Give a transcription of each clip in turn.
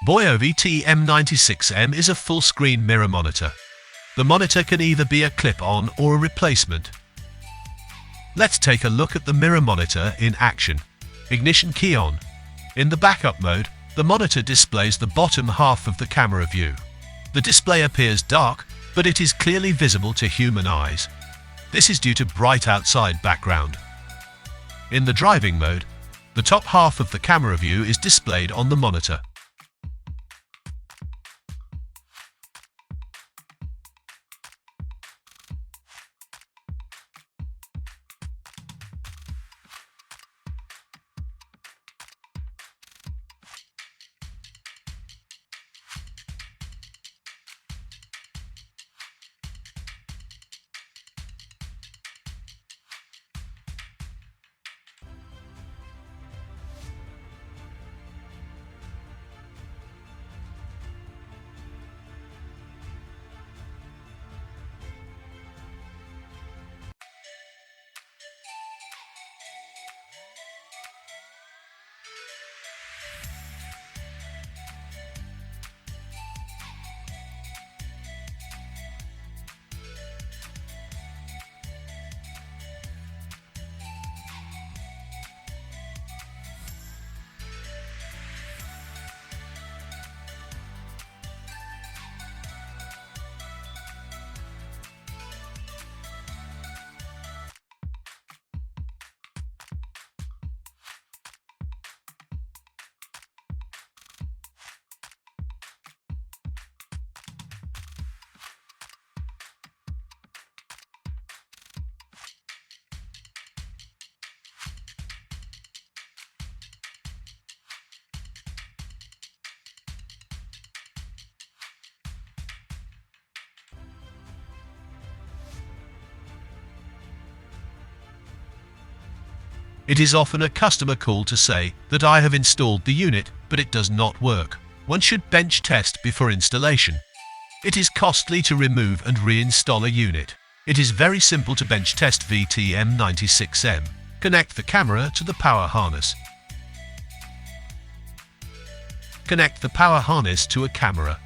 BOYO VTM96M is a full-screen mirror monitor. The monitor can either be a clip-on or a replacement. Let's take a look at the mirror monitor in action. Ignition key on. In the backup mode, the monitor displays the bottom half of the camera view. The display appears dark, but it is clearly visible to human eyes. This is due to bright outside background. In the driving mode, the top half of the camera view is displayed on the monitor. It is often a customer call to say that I have installed the unit, but it does not work. One should bench test before installation. It is costly to remove and reinstall a unit. It is very simple to bench test VTM96M. Connect the camera to the power harness. Connect the power harness to a camera.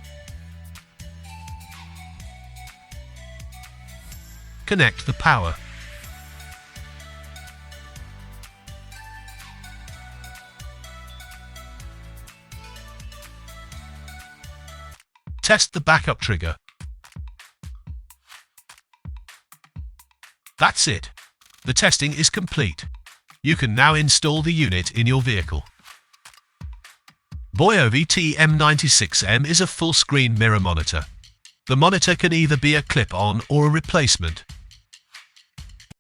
Connect the power. Test the backup trigger. That's it. The testing is complete. You can now install the unit in your vehicle. BOYO VTM96M is a full-screen mirror monitor. The monitor can either be a clip-on or a replacement.